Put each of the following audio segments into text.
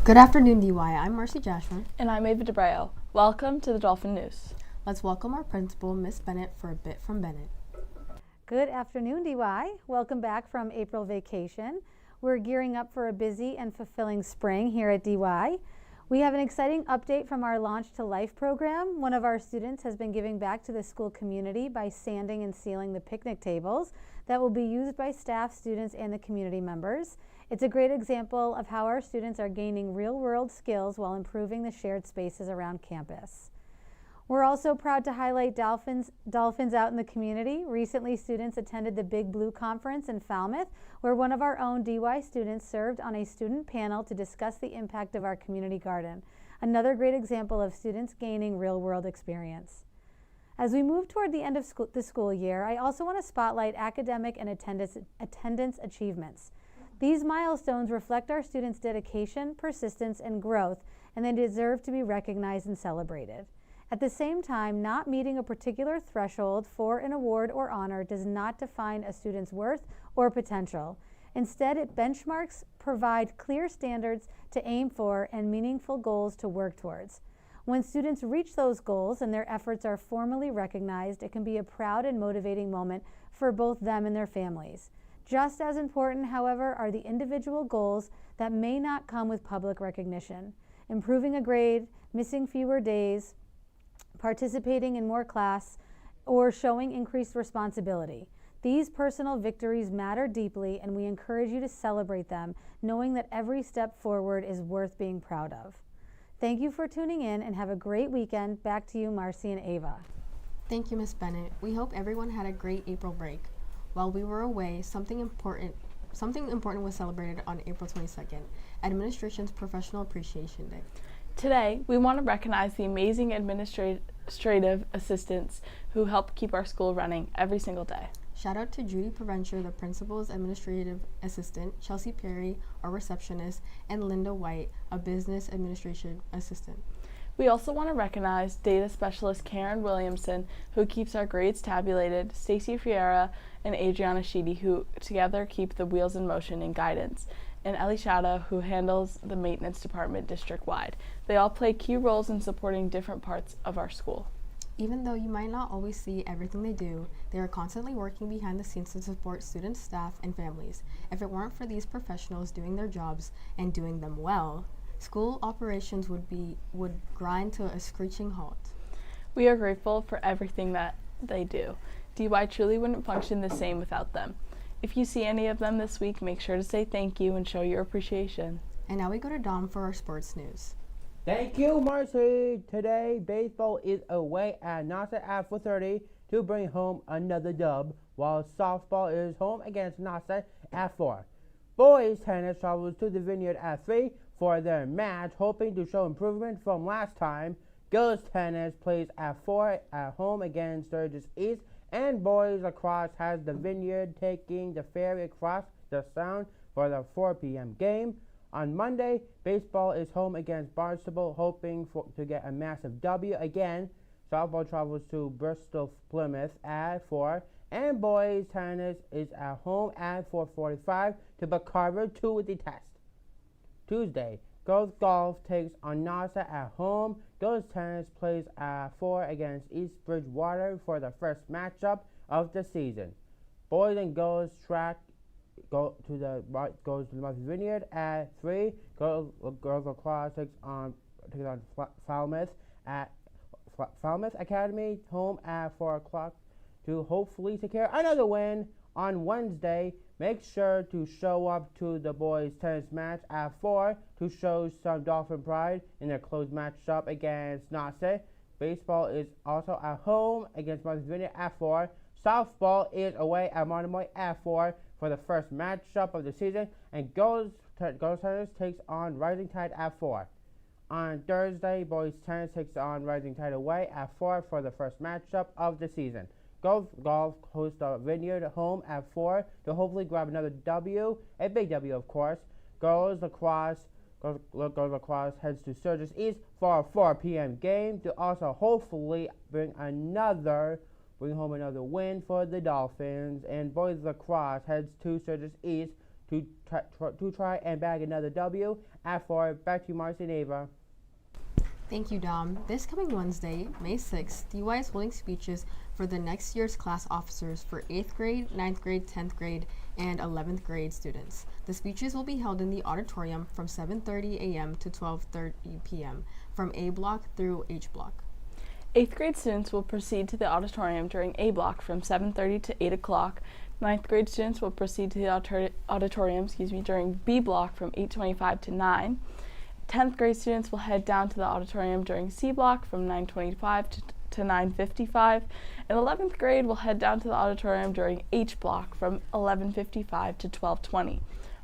Good afternoon, DY. I'm Marcy Joshua. And I'm Ava DeBreo. Welcome to the Dolphin News. Let's welcome our principal, Miss Bennett, for a bit from Bennett. Good afternoon, DY. Welcome back from April vacation. We're gearing up for a busy and fulfilling spring here at DY. We have an exciting update from our Launch to Life program. One of our students has been giving back to the school community by sanding and sealing the picnic tables that will be used by staff, students, and the community members. It's a great example of how our students are gaining real-world skills while improving the shared spaces around campus. We're also proud to highlight dolphins out in the community. Recently, students attended the Big Blue Conference in Falmouth, where one of our own DY students served on a student panel to discuss the impact of our community garden. Another great example of students gaining real-world experience. As we move toward the end of the school year, I also want to spotlight academic and attendance achievements. These milestones reflect our students' dedication, persistence, and growth, and they deserve to be recognized and celebrated. At the same time, not meeting a particular threshold for an award or honor does not define a student's worth or potential. Instead, it benchmarks provide clear standards to aim for and meaningful goals to work towards. When students reach those goals and their efforts are formally recognized, it can be a proud and motivating moment for both them and their families. Just as important, however, are the individual goals that may not come with public recognition. Improving a grade, missing fewer days, participating in more class, or showing increased responsibility. These personal victories matter deeply, and we encourage you to celebrate them, knowing that every step forward is worth being proud of. Thank you for tuning in, and have a great weekend. Back to you, Marcy and Ava. Thank you, Miss Bennett. We hope everyone had a great April break. While we were away, something important was celebrated on April 22nd, Administration's Professional Appreciation Day. Today, we want to recognize the amazing administrative assistants who help keep our school running every single day. Shout out to Judy Provencher, the principal's administrative assistant, Chelsea Perry, our receptionist, and Linda White, a business administration assistant. We also want to recognize data specialist Karen Williamson, who keeps our grades tabulated, Stacy Fiera, and Adriana Sheedy, who together keep the wheels in motion and guidance, and Ellie Shada, who handles the maintenance department district-wide. They all play key roles in supporting different parts of our school. Even though you might not always see everything they do, they are constantly working behind the scenes to support students, staff, and families. If it weren't for these professionals doing their jobs and doing them well, school operations would grind to a screeching halt. We are grateful for everything that they do. DY truly wouldn't function the same without them. If you see any of them this week, make sure to say thank you and show your appreciation. And now we go to Dom for our sports news. Thank you, Marcy. Today, baseball is away at NASA at 4:30 to bring home another dub, while softball is home against NASA at 4. Boys tennis travels to the Vineyard at 3 for their match, hoping to show improvement from last time. Girls tennis plays at 4 at home against Sturgis East, and boys lacrosse has the Vineyard taking the ferry across the Sound for the 4 p.m. game. On Monday, baseball is home against Barnstable, hoping to get a massive W again. Softball travels to Bristol Plymouth at 4, and boys tennis is at home at 4:45 to Carver 2 with the test. Tuesday, girls golf takes on NASA at home. Girls tennis plays at 4 against East Bridgewater for the first matchup of the season. Boys and girls track goes to the Martha's Vineyard at 3. Girls lacrosse takes on Falmouth at Falmouth Academy home at 4 o'clock to hopefully secure another win on Wednesday. Make sure to show up to the boys tennis match at 4 to show some Dolphin pride in their close matchup against Nassau. Baseball is also at home against Martha's Vineyard at 4. Softball is away at Monomoy at 4 for the first matchup of the season, and girls tennis takes on Rising Tide at 4. On Thursday, boys tennis takes on Rising Tide away at 4 for the first matchup of the season. Girls golf hosts the Vineyard at home at 4 to hopefully grab another W, a big W of course. Girls lacrosse heads to Sturgis East for a 4 p.m. game to also hopefully bring home another win for the Dolphins. And boys lacrosse heads to Sturgis East to try and bag another W at 4. Back to you, Marcy and Ava. Thank you, Dom. This coming Wednesday, May 6th, DY is holding speeches for the next year's class officers for 8th grade, 9th grade, 10th grade, and 11th grade students. The speeches will be held in the auditorium from 7:30 a.m. to 12:30 p.m. from A block through H block. 8th grade students will proceed to the auditorium during A block from 7:30 to 8 o'clock. 9th grade students will proceed to the auditorium during B block from 8:25 to 9. 10th grade students will head down to the auditorium during C block from 9:25 to 9:55, and 11th grade will head down to the auditorium during H block from 11:55 to 12:20.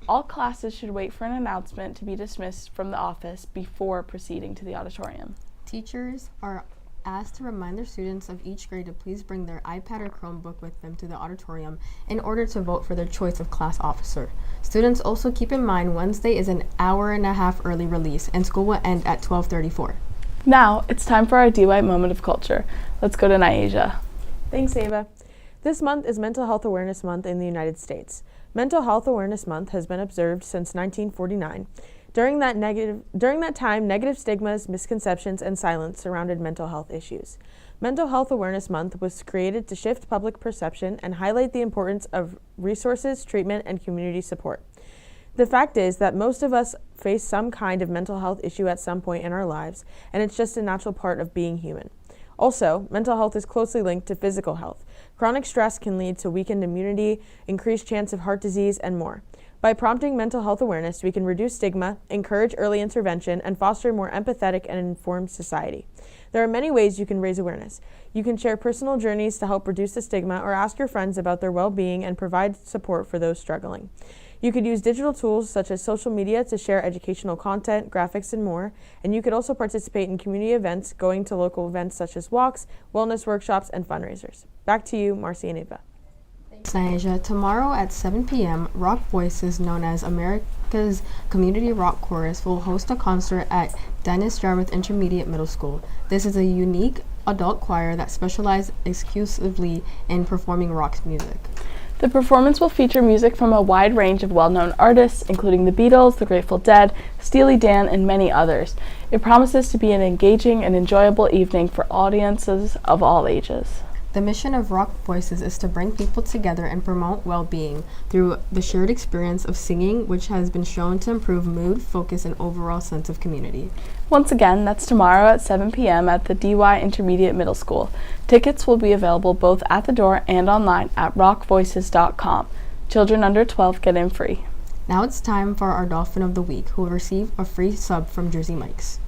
All classes should wait for an announcement to be dismissed from the office before proceeding to the auditorium. Teachers are asked to remind their students of each grade to please bring their iPad or Chromebook with them to the auditorium in order to vote for their choice of class officer. Students also keep in mind Wednesday is an hour-and-a-half early release and school will end at 12:34. Now, it's time for our DY Moment of Culture. Let's go to Nyasia. Thanks, Ava. This month is Mental Health Awareness Month in the United States. Mental Health Awareness Month has been observed since 1949. During that time, negative stigmas, misconceptions, and silence surrounded mental health issues. Mental Health Awareness Month was created to shift public perception and highlight the importance of resources, treatment, and community support. The fact is that most of us face some kind of mental health issue at some point in our lives, and it's just a natural part of being human. Also, mental health is closely linked to physical health. Chronic stress can lead to weakened immunity, increased chance of heart disease, and more. By prompting mental health awareness, we can reduce stigma, encourage early intervention, and foster a more empathetic and informed society. There are many ways you can raise awareness. You can share personal journeys to help reduce the stigma or ask your friends about their well-being and provide support for those struggling. You could use digital tools such as social media to share educational content, graphics, and more. And you could also participate in community events, going to local events such as walks, wellness workshops, and fundraisers. Back to you, Marcy and Ava. Thanks, Nyasia. Tomorrow at 7 p.m., Rock Voices, known as America's Community Rock Chorus, will host a concert at Dennis Jarmuth Intermediate Middle School. This is a unique adult choir that specializes exclusively in performing rock music. The performance will feature music from a wide range of well-known artists, including the Beatles, the Grateful Dead, Steely Dan, and many others. It promises to be an engaging and enjoyable evening for audiences of all ages. The mission of Rock Voices is to bring people together and promote well-being through the shared experience of singing, which has been shown to improve mood, focus, and overall sense of community. Once again, that's tomorrow at 7 p.m. at the DY Intermediate Middle School. Tickets will be available both at the door and online at rockvoices.com. Children under 12 get in free. Now it's time for our Dolphin of the Week, who will receive a free sub from Jersey Mike's.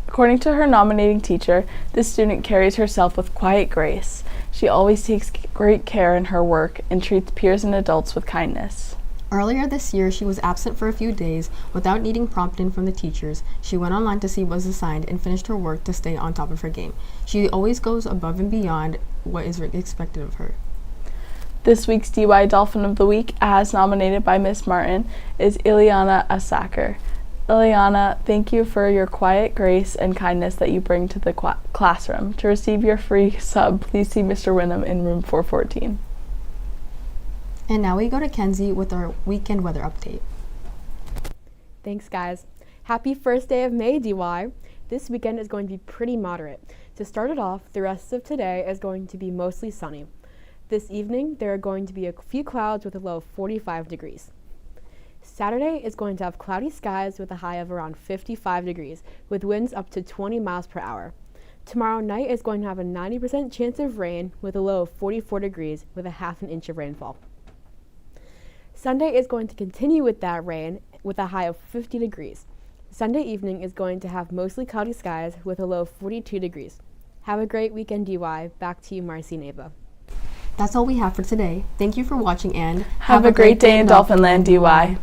According to her nominating teacher, this student carries herself with quiet grace. She always takes great care in her work and treats peers and adults with kindness. Earlier this year, she was absent for a few days without needing prompting from the teachers. She went online to see what was assigned and finished her work to stay on top of her game. She always goes above and beyond what is expected of her. This week's DY Dolphin of the Week, as nominated by Miss Martin, is Ileana Asaker. Ileana, thank you for your quiet grace and kindness that you bring to the classroom. To receive your free sub, please see Mr. Wynnum in room 414. And now we go to Kenzie with our weekend weather update. Thanks, guys. Happy first day of May, DY. This weekend is going to be pretty moderate. To start it off, the rest of today is going to be mostly sunny. This evening, there are going to be a few clouds with a low of 45 degrees. Saturday is going to have cloudy skies with a high of around 55 degrees, with winds up to 20 miles per hour. Tomorrow night is going to have a 90% chance of rain with a low of 44 degrees with a half an inch of rainfall. Sunday is going to continue with that rain with a high of 50 degrees. Sunday evening is going to have mostly cloudy skies with a low of 42 degrees. Have a great weekend, DY. Back to you, Marcy and Ava. That's all we have for today. Thank you for watching and have a great day in Dolphinland, DY.